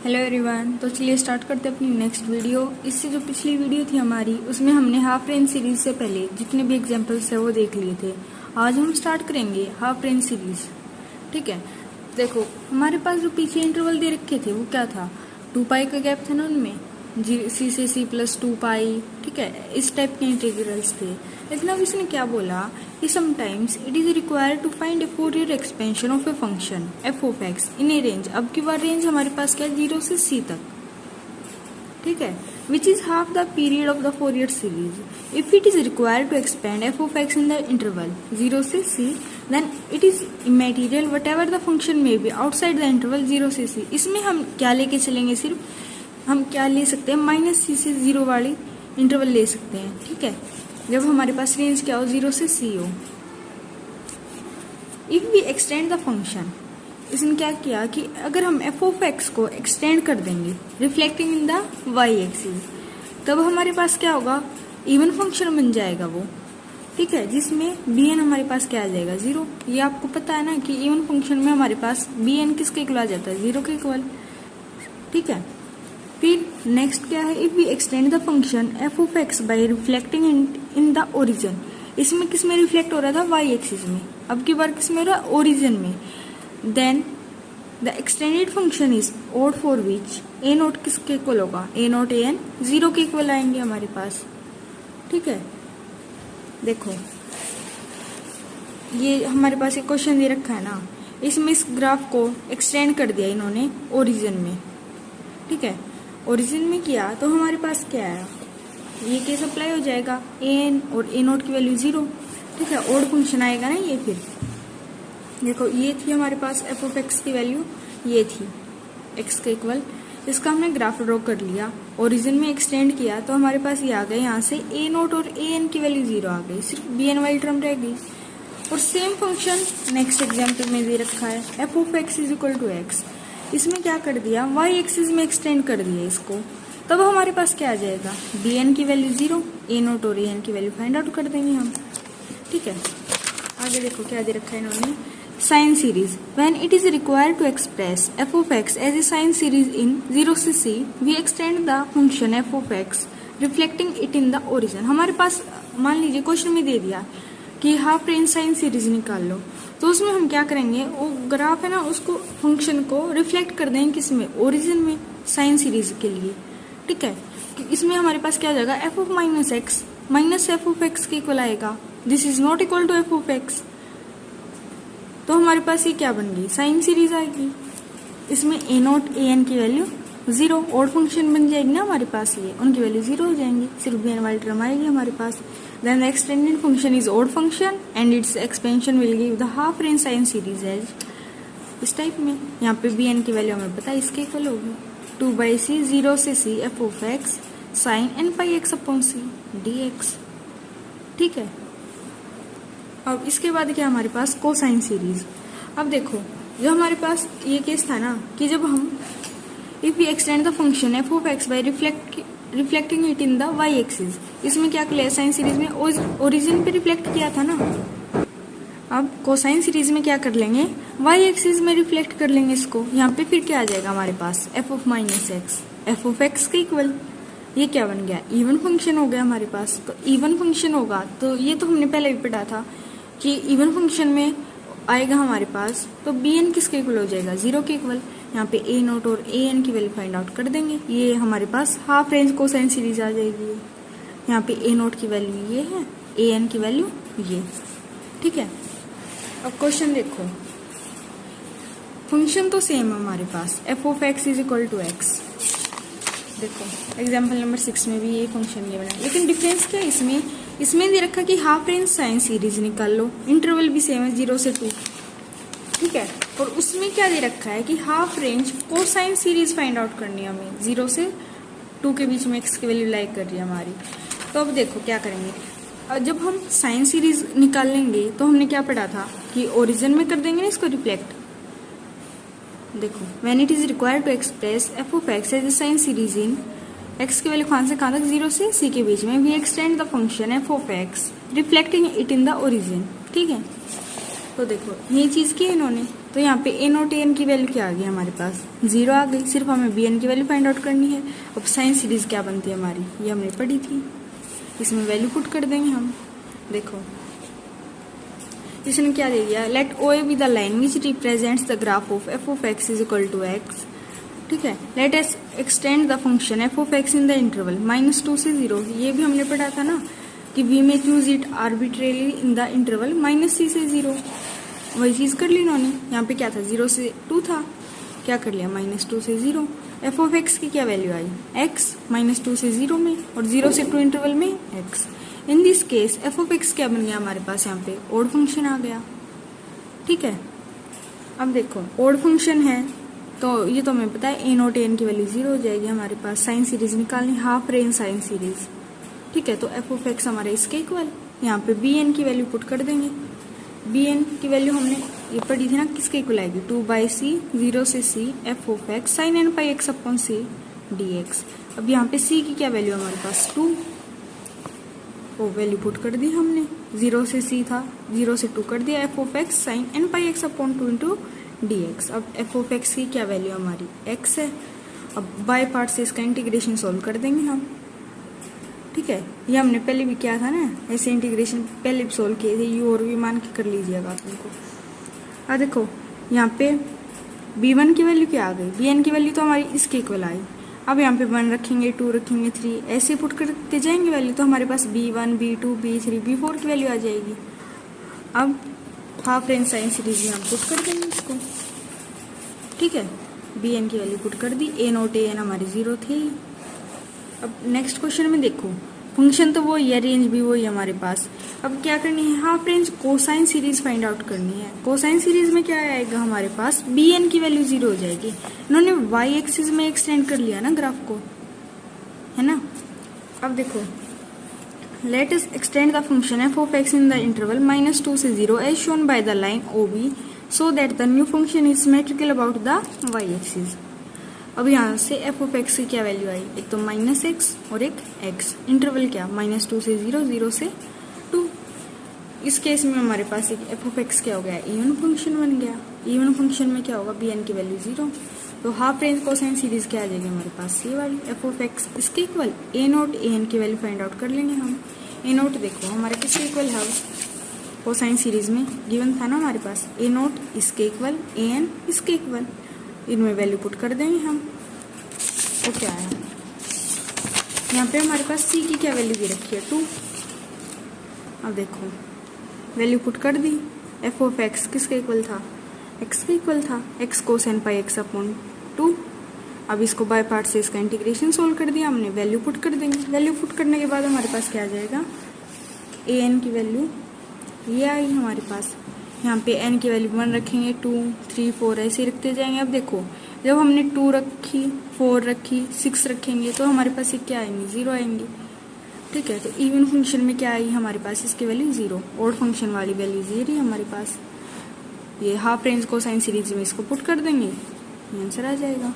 Hello everyone. तो चलिए start करते हैं अपनी नेक्स्ट वीडियो। इससे जो पिछली वीडियो थी हमारी, उसमें हमने हाफ रेंज सीरीज से पहले जितने भी एग्जांपल्स है वो देख लिए थे। आज हम स्टार्ट करेंगे हाफ रेंज सीरीज। ठीक है, देखो हमारे पास जो पीछे इंटरवल दे रखे थे वो क्या था, 2 पाई का गैप था ना उनमें, सी से सी प्लस 2 पाई। ठीक है, इस टाइप के इंटीग्रल्स थे। लेकिन अब इसने क्या बोला कि sometimes it is required to find a Fourier expansion of a function f of x in a range. अब की बार रेंज हमारे पास क्या है, 0 से c तक। ठीक है, which is half the period of the Fourier series. If it is required to expand f of x in the interval 0 से c, then it is immaterial whatever the function may be outside the interval 0 से c। इसमें हम क्या लेके चलेंगे, सिर्फ हम क्या ले सकते हैं, -c से 0 वाली इंटरवल ले सकते हैं। ठीक है, जब हमारे पास रेंज क्या हो, 0 से c हो। If we extend the function, इसने क्या किया कि अगर हम एफ ऑफ एक्स को एक्सटेंड कर देंगे reflecting in the y axis, तब हमारे पास क्या होगा, इवन फंक्शन बन जाएगा वो। ठीक है, जिसमें बी एन हमारे पास क्या आ जाएगा, 0। ये आपको पता है ना कि इवन फंक्शन में हमारे पास बी एन किसके इक्वल आ जाता है, 0 के इक्वल। ठीक है, फिर नेक्स्ट क्या है, if we extend the function f of x by reflecting in the origin. इसमें किस में रिफ्लेक्ट हो रहा था, वाई एक्सिस में। अब की बार किस में हो रहा है, ओरिजिन में। Then the extended function is odd for which a naught किसके इक्वल होगा, ए नोट ए एन 0 के इक्वल आएंगे हमारे पास। ठीक है, देखो ये हमारे पास एक क्वेश्चन दे रखा है ना, इसमें इस ग्राफ को एक्सटेंड कर दिया इन्होंने ओरिजिन में। ठीक है, ओरिजिन में किया तो हमारे पास क्या आया, ये केस अप्लाई हो जाएगा, ए एन और ए नोट की वैल्यू 0। ठीक है, ओड फंक्शन आएगा ना ये। फिर देखो ये थी हमारे पास एफ ऑफ एक्स की वैल्यू, ये थी एक्स के इक्वल। इसका हमने ग्राफ ड्रॉ कर लिया, ओरिजिन में एक्सटेंड किया तो हमारे पास ये आ गए, यहाँ से ए नोट और ए एन की वैल्यू 0 आ गई, सिर्फ बी एन वाली टर्म रह गई। और सेम फंक्शन नेक्स्ट एग्जाम्पल में दे रखा है, f of x is equal to x. इसमें क्या कर दिया, वाई एक्सिस में एक्सटेंड कर दिया इसको, तब हमारे पास क्या आ जाएगा, बी एन की वैल्यू 0, ए नोट और ए एन की वैल्यू फाइंड आउट कर देंगे हम। ठीक है, आगे देखो क्या दे रखा है इन्होंने, sine series. When it is required to express f of x as a sine series in 0 से c, we extend the function f of x reflecting it in the origin. हमारे पास मान लीजिए क्वेश्चन में दे दिया कि हाफ रेंज साइन सीरीज निकाल लो, तो उसमें हम क्या करेंगे, वो ग्राफ है ना उसको फंक्शन को रिफ्लेक्ट कर देंगे किसमें, ओरिजिन में, साइन सीरीज के लिए। ठीक है, इसमें हमारे पास क्या आ जाएगा, f of minus x minus f of x के इक्वल आएगा, this is not equal to f of x. तो हमारे पास ये क्या बन गई, साइन सीरीज आएगी। इसमें ए नोट ए एन की वैल्यू 0, ओड फंक्शन बन जाएगी ना हमारे पास, ये उनकी वैल्यू 0 हो जाएंगी, सिर्फ बी एन वाली टर्म आएगी हमारे पास। Then the extended function is odd function and its expansion will give the half range sine series as इस टाइप में। यहाँ पे bn की वैल्यू हमें पता है इसके इक्वल होगी 2/c 0 से c f of x sin n pi x upon c dx। ठीक है, अब इसके बाद क्या हमारे पास, कोसाइन सीरीज। अब देखो जो हमारे पास ये केस था ना कि जब हम if we extend the function f of x by reflecting it in the y axis, इसमें क्या किया, साइन सीरीज में ओरिजिन पे रिफ्लेक्ट किया था ना। अब कोसाइन सीरीज में क्या कर लेंगे, वाई एक्सिस में रिफ्लेक्ट कर लेंगे इसको। यहाँ पे फिर क्या आ जाएगा हमारे पास, F of minus X F of x के इक्वल। ये क्या बन गया, इवन फंक्शन हो गया हमारे पास। तो इवन फंक्शन होगा तो ये तो हमने पहले भी पढ़ा था कि इवन फंक्शन में आएगा हमारे पास, तो बी एन किसके इक्वल हो जाएगा, 0 के इक्वल। यहाँ पे ए नोट और ए एन की वैल्यू फाइंड आउट कर देंगे, ये हमारे पास हाफ रेंज कोसाइन सीरीज आ जाएगी। यहाँ पे ए नोट की वैल्यू ये है, ए एन की वैल्यू ये। ठीक है, अब क्वेश्चन देखो, फंक्शन तो सेम है हमारे पास, F of x is equal to X. देखो एग्जाम्पल नंबर 6 में भी ये फंक्शन ये बना, लेकिन डिफरेंस क्या है इसमें दे रखा कि हाफ रेंज साइन सीरीज निकाल लो, इंटरवल भी सेम है 0 से 2। ठीक है, और उसमें क्या दे रखा है कि half range cosine series find out करनी है हमें, 0 से 2 के बीच में एक्स की वैल्यू लाई कर रही है हमारी। तो अब देखो क्या करेंगे, जब हम साइन सीरीज निकाल लेंगे तो हमने क्या पढ़ा था कि ओरिजिन में कर देंगे ना इसको रिफ्लेक्ट। देखो when it is required to express f of x as a sine series in x की वैल्यू कहाँ से कहाँ तक, 0 से c के बीच में, we extend the function f of x reflecting it in the origin. ठीक है, तो देखो ये चीज की इन्होंने तो यहाँ पे ए नोट ए एन की वैल्यू क्या आ गई हमारे पास 0 आ गई। सिर्फ हमें बी एन की वैल्यू फाइंड आउट करनी है। अब साइन सीरीज क्या बनती है हमारी, ये हमने पढ़ी थी, इसमें वैल्यू पुट कर देंगे हम। देखो इसने क्या दे दिया, let O A B the line which represents the graph of f of x is equal to x. ठीक है, let's extend the function f of x in the interval -2 से 0। ये भी हमने पढ़ा था ना कि वी में choose it arbitrarily in the interval -c से 0। वही चीज कर ली इन्होंने। यहाँ पे क्या था, 0 से 2 था, क्या कर लिया -2 से 0। एफ ऑफ एक्स की क्या वैल्यू आई, x -2 से 0 में, और 0 से 2 इंटरवल में x। In this case F of x क्या बन गया हमारे पास, यहाँ पे ओड फंक्शन आ गया। ठीक है, अब देखो ओड फंक्शन है तो ये तो हमें पता है ए नोट एन की वैल्यू 0 हो जाएगी। हमारे पास साइन सीरीज निकालनी, हाफ रेंज साइन सीरीज। ठीक है, तो एफ ऑफ एक्स हमारे इसके इक्वल, यहाँ पे बी एन की वैल्यू पुट कर देंगे। बी एन की वैल्यू हमने ये पढ़ी थी ना, किसके इक्वल आएगी, 2/c 0 से c f of x sine n pi x upon c dx। अब यहाँ पे c की क्या वैल्यू हमारे पास 2, वो वैल्यू पुट कर दी हमने। 0 से c था, 0 से 2 कर दिया, f of x sine n pi x upon 2 into dx। अब एफ ऑफ एक्स की क्या वैल्यू हमारी x है। अब बाय पार्ट से इसका इंटीग्रेशन सोल्व कर देंगे हम। ठीक है, ये हमने पहले भी किया था ना, ऐसे इंटीग्रेशन पहले भी सोल्व किए थे, यू और वी मान के कर लीजिएगा आप उनको। अब देखो यहाँ पे b1 की वैल्यू क्या आ गई, bn की वैल्यू तो हमारी इसके इक्वल आई। अब यहाँ पे 1 रखेंगे, 2 रखेंगे, 3 ऐसे पुट करते जाएंगे वैल्यू, तो हमारे पास b1 b2 b3 b4 की वैल्यू आ जाएगी। अब हाफ रेंज साइन सीरीज में हम पुट कर देंगे इसको। ठीक है, bn की वैल्यू पुट कर दी, ए नोट ए एन हमारी 0 थी। अब नेक्स्ट क्वेश्चन में देखो फंक्शन तो वही है, रेंज भी वही है हमारे पास। अब क्या करनी है, half range cosine series find out करनी है। कोसाइन सीरीज में क्या आएगा हमारे पास, बी एन की वैल्यू 0 हो जाएगी। इन्होंने वाई एक्सिस में एक्सटेंड कर लिया ना ग्राफ को, है ना। अब देखो let us extend the function f of x in the interval -2 से 0 as shown by the line O B so that the new function is symmetrical about the y axis. अब यहाँ से एफ ऑफ एक्स की क्या value आई, एक तो -x और एक x। इंटरवल क्या, -2 से 0 0 से 2। इस केस में हमारे पास एक एफ ऑफ एक्स क्या हो गया, इवन फंक्शन बन गया। इवन फंक्शन में क्या होगा, बी एन की वैल्यू 0। तो हाफ रेंज कोसाइन सीरीज क्या आ जाएगी हमारे पास, ये वाली एफ ऑफ एक्स इसके equal A note A N की वैल्यू फाइंड आउट कर लेंगे हम। ए नोट देखो हमारे किसके इक्वल है, कोसाइन सीरीज में गिवन था ना हमारे पास, ए नोट इसके इक्वल ए एन इसके इक्वल, इनमें वैल्यू पुट कर देंगे हम। तो क्या है, यहाँ पे हमारे पास c की क्या वैल्यू दे रखी है 2। अब देखो वैल्यू पुट कर दी, एफ ऑफ एक्स किसके इक्वल था, x के इक्वल था, x कोसाइन पाई एक्स अपॉन 2। अब इसको बाय पार्ट से इसका इंटीग्रेशन सोल्व कर दिया हमने, वैल्यू पुट कर देंगे। वैल्यू पुट करने के बाद हमारे पास क्या आ जाएगा, ए एन की वैल्यू ये आई हमारे पास। यहाँ पे n की वैल्यू 1 रखेंगे, 2 3 4 ऐसे रखते जाएंगे। अब देखो जब हमने 2 रखी, 4 रखी, 6 रखेंगे तो हमारे पास ये क्या आएंगे, 0 आएंगे। ठीक है, तो इवन फंक्शन में क्या आई हमारे पास, इसकी वैल्यू 0। ऑड फंक्शन वाली वैल्यू 0 हमारे पास। ये हाफ रेंज कोसाइन सीरीज में इसको पुट कर देंगे, आंसर आ जाएगा।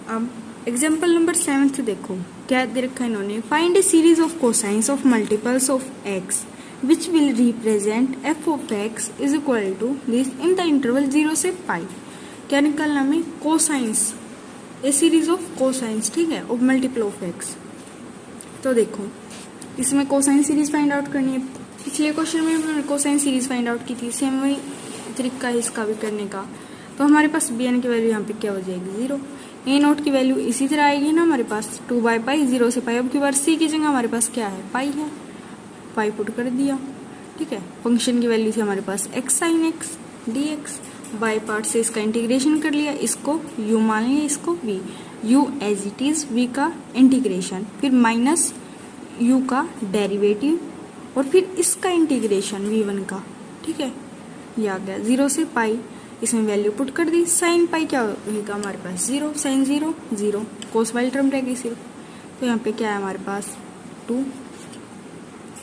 अब एग्जाम्पल नंबर 7 देखो क्या दे रखा है इन्होंने, find A series of cosines of multiples of x which will represent f of x is equal to this in the interval 0 से पाई। क्या निकालना हमें, cosines, A series of cosines. ठीक है, ऑफ मल्टीपल ऑफ x। तो देखो इसमें cosine series find out करनी है। पिछले क्वेश्चन में मैंने कोसाइन सीरीज फाइंड आउट की थी, सेम वही तरीका है इसका भी करने का। तो हमारे पास बी एन की वैल्यू यहाँ पे क्या हो जाएगी, 0। ए नोट की वैल्यू इसी तरह आएगी ना हमारे पास, 2/पाई 0 से पाई। अब की बार सी की जगह हमारे पास क्या है, पाई है, पाई पुट कर दिया। ठीक है, फंक्शन की वैल्यू थी हमारे पास x sine x dx। By part से इसका इंटीग्रेशन कर लिया, इसको u मान लिया, इसको v, u as it is, v का इंटीग्रेशन, फिर माइनस u का डेरिवेटिव, और फिर इसका इंटीग्रेशन v1 का। ठीक है, ये आ गया 0 से पाई। इसमें वैल्यू पुट कर दी, साइन पाई क्या होगा हमारे पास, 0 साइन 0 0, कोस वाली टर्म रहेगी सिर्फ। तो यहाँ पे क्या है हमारे पास 2।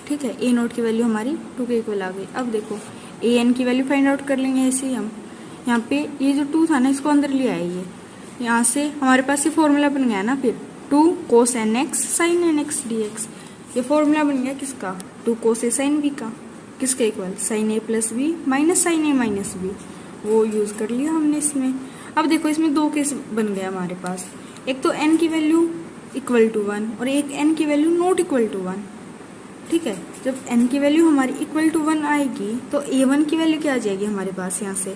ठीक है, ए नोट की वैल्यू हमारी 2 के इक्वल आ गई। अब देखो ए एन की वैल्यू फाइंड आउट कर लेंगे ऐसे ही हम। यहाँ पे ये जो 2 था ना, इसको अंदर ले आइए, यहाँ से हमारे पास ये फॉर्मूला बन गया ना, फिर 2 cos N X sine N X D X. ये फॉर्मूला बन गया किसका, 2 कोस ए साइन बी का, किसके इक्वल, साइन ए प्लस बी माइनस साइन ए माइनस बी। वो यूज़ कर लिया हमने इसमें। अब देखो इसमें दो केस बन गया हमारे पास, एक तो n की वैल्यू इक्वल टू 1 और एक n की वैल्यू नॉट इक्वल टू 1। ठीक है, जब n की वैल्यू हमारी इक्वल टू 1 आएगी तो a1 की वैल्यू क्या आ जाएगी हमारे पास, यहाँ से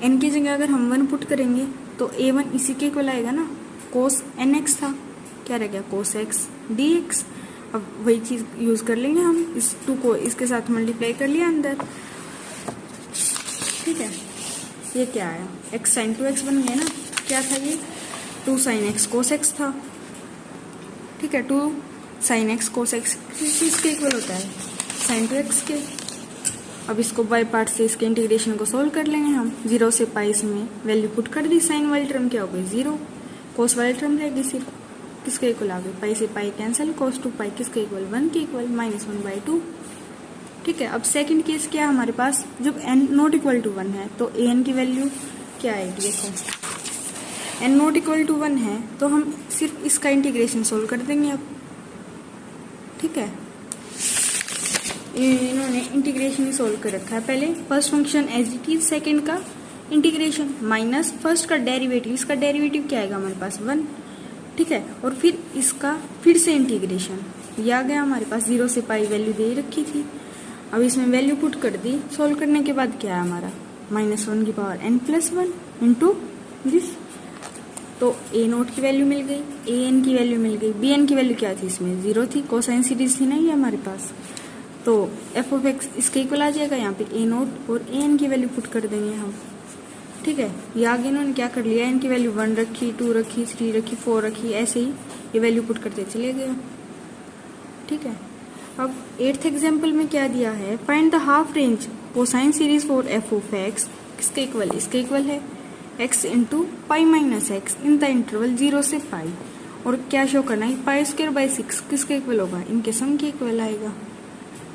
n की जगह अगर हम 1 पुट करेंगे तो a1 इसी के इक्वल आएगा ना, cos nx था, क्या रह गया cos x dx। अब वही चीज़ यूज़ कर लेंगे हम, इस 2 को इसके साथ मल्टीप्लाई कर लिया अंदर। ठीक है, ये क्या आया, x sin 2x बन गया ना, क्या था ये 2 sin x cos x था। ठीक है, 2 sin x cos x किस चीज़ के इक्वल होता है, sin 2x के। अब इसको बाय पार्ट से इसके इंटीग्रेशन को सोल्व कर लेंगे हम। 0 से पाई इसमें वैल्यू पुट कर दी, साइन वाली टर्म क्या हो गई 0, कोस वाली टर्म रहेगी सिर्फ किसके इक्वल आ गई, पाई से पाई कैंसिल, कोस 2 पाई किसके इक्वल 1 के इक्वल, -1/2। ठीक है, अब सेकंड केस क्या है हमारे पास, जब n नॉट इक्वल टू 1 है तो an की वैल्यू क्या आएगी, देखो n नॉट इक्वल टू 1 है तो हम सिर्फ इसका इंटीग्रेशन सोल्व कर देंगे अब। ठीक है, इन्होंने इंटीग्रेशन ही सोल्व कर रखा है, पहले first function as it is, second का इंटीग्रेशन माइनस फर्स्ट का डेरिवेटिव, इसका डेरिवेटिव क्या आएगा हमारे पास 1। ठीक है, और फिर इसका फिर से इंटीग्रेशन, ये आ गया हमारे पास, 0 से पाई वैल्यू दे रखी थी, अब इसमें वैल्यू पुट कर दी, सोल्व करने के बाद क्या है हमारा -1 की पावर n+1 इंटू दिस, तो a नोट की वैल्यू मिल गई, an की वैल्यू मिल गई, bn की वैल्यू क्या थी इसमें 0 थी, कोसाइन सीरीज थी ना ये हमारे पास, तो f(x) इसके इक्वल आ जाएगा, यहाँ पे a नोट और an की वैल्यू पुट कर देंगे हम। ठीक है, ये आगे इन्होंने क्या कर लिया, n की वैल्यू 1 रखी, 2 रखी, 3 रखी, 4 रखी, ऐसे ही ये वैल्यू पुट करते चले गए। ठीक है, अब 8th एग्जाम्पल में क्या दिया है, find the half range cosine series for f(x) किसके इक्वल, इसके इक्वल है x into pi minus x in the interval 0 से पाई, और क्या शो करना है, π²/6 किसके इक्वल होगा, इनके सम के इक्वल आएगा।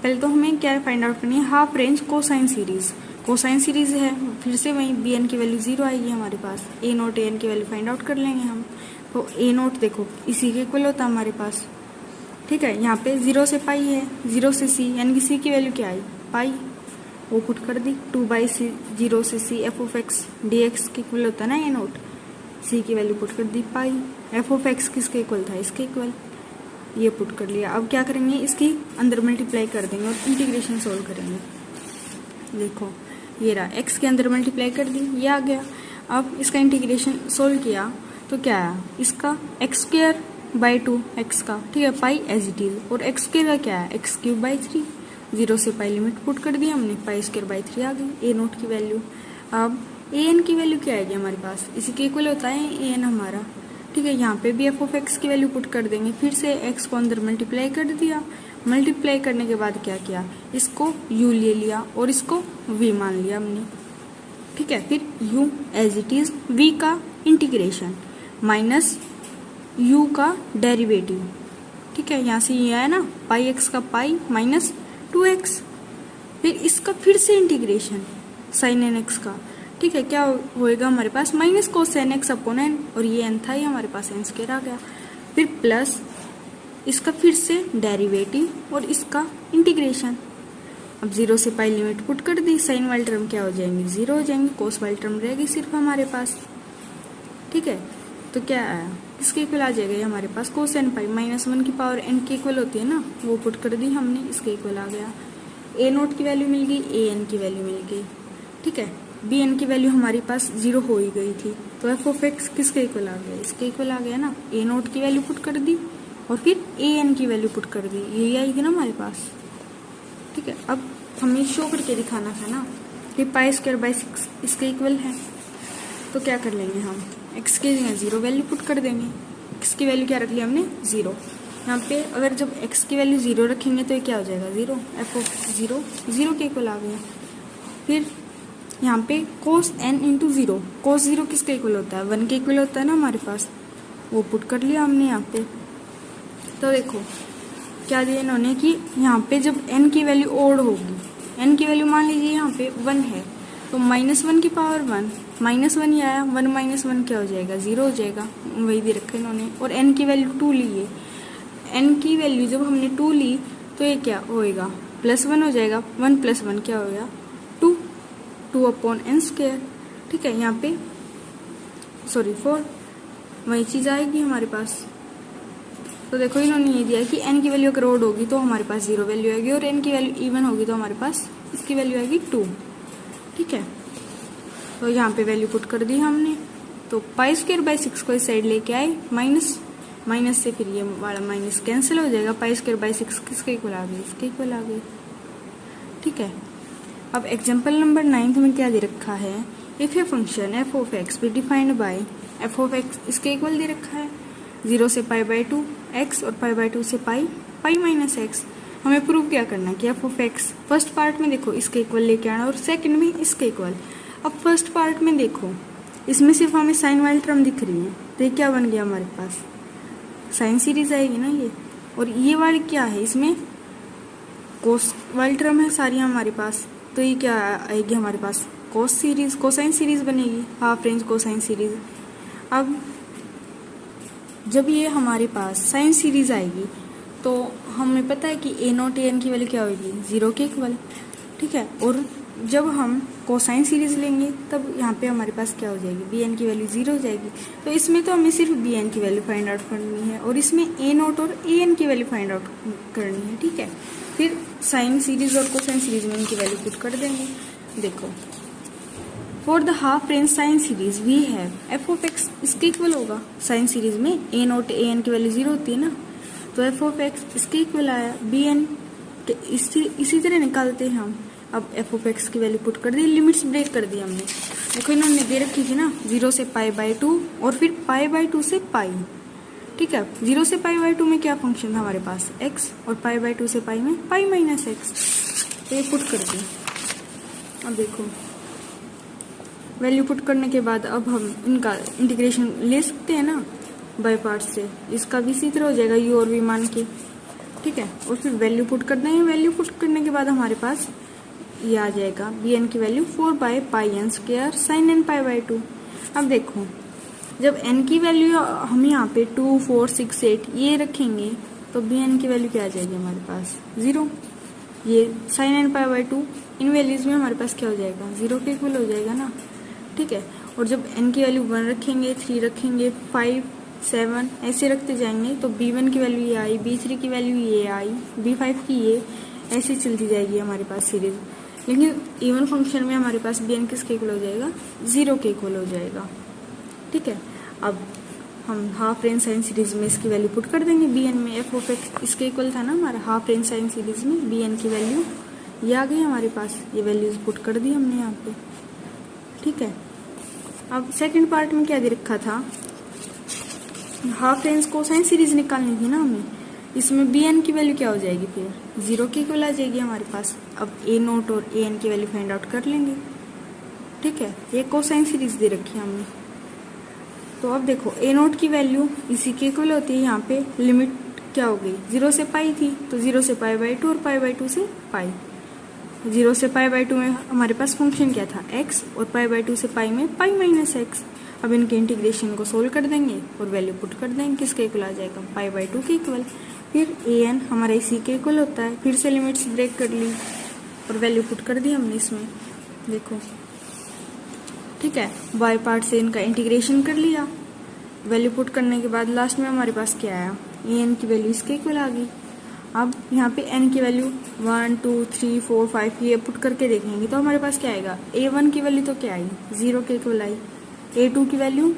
पहले तो हमें क्या फाइंड आउट करनी है, half range cosine series, cosine series है, फिर से वहीं bn की वैल्यू 0 आएगी हमारे पास, a नोट an की वैल्यू फाइंड आउट कर लेंगे हम, तो a नोट देखो इसी के इक्वल होता है हमारे पास। ठीक है, यहाँ पे 0 से पाई है, 0 से c, यानी कि c की वैल्यू क्या आई पाई, वो पुट कर दी, 2/c 0 से c f(x) dx के इक्वल होता है ना a नोट, c की वैल्यू पुट कर दी पाई, f(x) किसके इक्वल था, इसके इक्वल, ये पुट कर लिया। अब क्या करेंगे, इसकी अंदर मल्टीप्लाई कर देंगे और इंटीग्रेशन सोल्व करेंगे। देखो ये रहा, x के अंदर मल्टीप्लाई कर दी, ये आ गया। अब इसका इंटीग्रेशन सोल्व किया तो क्या आया, इसका x²/2 x का, ठीक है, पाई एज इट इज, और x² का क्या है x³ 0 से पाई लिमिट पुट कर दी हमने, π² आ गई a नोट की वैल्यू। अब an की वैल्यू क्या आएगी हमारे पास, इसी के इक्वल होता है an हमारा। ठीक है, यहाँ पे भी f(x) की वैल्यू पुट कर देंगे, फिर से x को अंदर मल्टीप्लाई कर दिया, मल्टीप्लाई करने के बाद क्या किया, इसको u ले लिया और इसको v मान लिया हमने। ठीक है, फिर u as it is, v का इंटीग्रेशन माइनस u का डेरिवेटिव। ठीक है, यहाँ से ये आया ना, πx का पाई माइनस 2x, फिर इसका फिर से इंटीग्रेशन sin nx का। ठीक है, क्या होएगा हमारे पास minus cos nx upon n, और ये n था, ये हमारे पास n² आ गया, फिर प्लस इसका फिर से डेरिवेटिव और इसका इंटीग्रेशन। अब 0 से पाई लिमिट पुट कर दी, साइन वाली टर्म क्या हो जाएंगी 0 हो जाएंगी, कोस वाली टर्म रहेगी सिर्फ हमारे पास। ठीक है, तो क्या आया, इसके इक्वल आ जाएगा ये हमारे पास cos n पाई -1 की पावर n के इक्वल होती है ना, वो पुट कर दी हमने, इसके इक्वल आ गया। a नोट की वैल्यू मिल गई, an की वैल्यू मिल गई। ठीक है, bn की वैल्यू हमारे पास 0 हो ही गई थी, तो f(x) किसके इक्वल आ गया, इसके इक्वल आ गया ना, a नोट की वैल्यू पुट कर दी और फिर an की वैल्यू पुट कर दी, यही आएगी ना हमारे पास। ठीक है, अब हमें शो करके दिखाना था ना कि π²/6 इसके इक्वल है, तो क्या कर लेंगे हम, x की जगह 0 वैल्यू पुट कर देंगे, x की वैल्यू क्या रख लिया हमने 0, यहाँ पे अगर जब x की वैल्यू 0 रखेंगे तो ये क्या हो जाएगा 0, f(0) 0 के इक्वल आ गया। फिर यहाँ पे cos n इंटू 0, cos 0 किसके इक्वल होता है 1 के इक्वल होता है ना हमारे पास, वो पुट कर लिया हमने यहाँ पे। तो देखो क्या दिया इन्होंने कि यहाँ पे जब n की वैल्यू ओड होगी, n की वैल्यू मान लीजिए यहाँ पे 1 है, तो -1 की पावर 1, -1 ही आया, 1 -1 क्या हो जाएगा 0 हो जाएगा, वही दे रखा इन्होंने। और n की वैल्यू 2 ली है, n की वैल्यू जब हमने 2 ली तो ये क्या होएगा +1 हो जाएगा, 1 + 1 क्या होगा 2। 2/n²। ठीक है, यहाँ पे सॉरी 4 वही चीज़ आएगी हमारे पास। तो देखो इन्होंने ये दिया है कि n की वैल्यू अगर ओड होगी तो हमारे पास 0 वैल्यू आएगी, और n की वैल्यू इवन होगी तो हमारे पास इसकी वैल्यू आएगी 2। ठीक है, तो यहाँ पे वैल्यू पुट कर दी हमने। तो π²/6 को इस साइड लेके आए, माइनस से फिर ये वाला माइनस कैंसिल हो जाएगा। π²/6 किसके इक्वल आ गई, इसके इक्वल आ गई। ठीक है, अब एग्जाम्पल नंबर 9 में क्या दे रखा है, if a function f(x) be defined by f(x) इसके इक्वल दे रखा है 0 से π/2 x और π/2 से π-x। हमें प्रूव क्या करना है कि f(x) फर्स्ट पार्ट में देखो इसके इक्वल लेके आना और सेकंड में इसके इक्वल। अब फर्स्ट पार्ट में देखो इसमें सिर्फ हमें साइन वाली टर्म दिख रही है, तो ये क्या बन गया हमारे पास, साइन सीरीज आएगी ना ये। और ये वाली क्या है, इसमें कोस वाली टर्म है सारी हमारे पास, तो ये क्या आएगी हमारे पास, कोस सीरीज, कोसाइन सीरीज बनेगी, हाफ रेंज कोसाइन सीरीज। अब जब ये हमारे पास साइन सीरीज आएगी तो हमें पता है कि a0 an की वैल्यू क्या होगी, 0 के इक्वल। ठीक है, और जब हम कोसाइन सीरीज लेंगे तब यहाँ पे हमारे पास क्या हो जाएगी, bn की वैल्यू 0 हो जाएगी। तो इसमें तो हमें सिर्फ bn की वैल्यू फाइंड आउट करनी है और इसमें a0 और an की वैल्यू फाइंड आउट करनी है। ठीक है, फिर साइन सीरीज और कोसाइन सीरीज में इनकी वैल्यू पुट कर देंगे। देखो for the half range sine series we have f(x) इसके इक्वल होगा, साइन सीरीज में a0 an की वैल्यू 0 होती है ना, तो f(x) इसके इक्वल आया, bn इसी तरह निकालते हैं हम। अब f(x) की वैल्यू पुट कर दी, लिमिट्स ब्रेक कर दी हमने। देखो इन्होंने दे रखी थी ना 0 से π/2 और फिर π/2 से π। ठीक है, 0 से π/2 में क्या फंक्शन था हमारे पास, x, और π/2 से π में π-x। तो ये पुट कर दी। अब देखो वैल्यू पुट करने के बाद अब हम इनका इंटीग्रेशन ले सकते हैं ना बाय पार्ट से, इसका भी इसी तरह हो जाएगा u और v मान के। ठीक है, और फिर वैल्यू पुट कर देंगे। वैल्यू पुट करने के बाद हमारे पास ये आ जाएगा bn की वैल्यू 4/πn² sin n π/2। अब देखो जब n की वैल्यू हम यहाँ पे 2, 4, 6, 8 ये रखेंगे तो bn की वैल्यू क्या आ जाएगी हमारे पास, 0। ये sin n π/2 इन वैल्यूज में हमारे पास क्या हो जाएगा, 0 के इक्वल हो जाएगा ना। ठीक है, और जब n की वैल्यू 1 रखेंगे, 3 रखेंगे, 5, 7 ऐसे रखते जाएंगे तो b1 की वैल्यू ये आई, b3 की वैल्यू ये आई, b5 की ये, ऐसे चलती जाएगी हमारे पास सीरीज। लेकिन इवन फंक्शन में हमारे पास bn किसके इक्वल हो जाएगा, 0 के इक्वल हो जाएगा। ठीक है, अब हम हाफ रेंज साइन सीरीज में इसकी वैल्यू पुट कर देंगे। bn में f(x) इसके इक्वल था ना हमारा हाफ रेंज साइन सीरीज में, bn की वैल्यू ये आ गई हमारे पास, ये वैल्यूज पुट कर दी हमने यहाँ पे। ठीक है, अब सेकंड पार्ट में क्या दे रखा था, हाफ रेंज कोसाइन सीरीज निकालनी थी ना हमें। इसमें bn की वैल्यू क्या हो जाएगी, फिर 0 के इक्वल आ जाएगी हमारे पास। अब a0 और an की वैल्यू फाइंड आउट कर लेंगे। ठीक है, ये कोसाइन सीरीज दे रखी है हमने। तो अब देखो a0 की वैल्यू इसी के इक्वल होती है, यहाँ पे लिमिट क्या हो गई, 0 से π थी तो 0 से π/2 और π/2 से π। 0 से π/2 में हमारे पास फंक्शन क्या था, x, और π/2 से π में π-x। अब इनके इंटीग्रेशन को सोल्व कर देंगे और वैल्यू पुट कर देंगे, किसके इक्वल आ जाएगा, π/2 के इक्वल। फिर an हमारा इसी के इक्वल होता है, फिर से लिमिट्स ब्रेक कर ली और वैल्यू पुट कर दी हमने इसमें। देखो ठीक है, बाय पार्ट से इनका इंटीग्रेशन कर लिया, वैल्यू पुट करने के बाद लास्ट में हमारे पास क्या आया, an की वैल्यू इसके इक्वल आ गई। अब यहाँ पे n की वैल्यू 1, 2, 3, 4, 5 ये पुट करके देखेंगे तो हमारे पास क्या आएगा, a1 की वैल्यू तो क्या आई, 0 के इक्वल आई, a2 की वैल्यू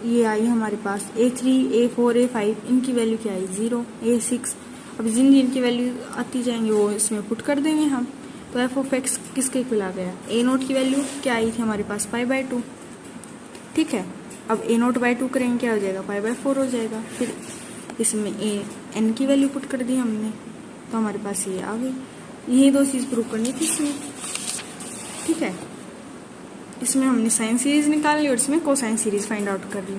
ये आई हमारे पास, a3, a4, a5 इनकी वैल्यू क्या आई, 0, a6। अब जिन जिन की वैल्यू आती जाएंगे वो इसमें पुट कर देंगे हम। तो f(x) किसके इक्वल आ गया, a0 की वैल्यू क्या आई थी हमारे पास, π/2। ठीक है, अब a0/2 करेंगे क्या हो जाएगा, π/4 हो जाएगा। फिर इसमें n की वैल्यू पुट कर दी हमने तो हमारे पास ये आ गई। यही दो चीज़ प्रूव करनी थी इसमें। ठीक है, इसमें हमने साइन सीरीज निकाल ली और इसमें कोसाइन सीरीज फाइंड आउट कर ली।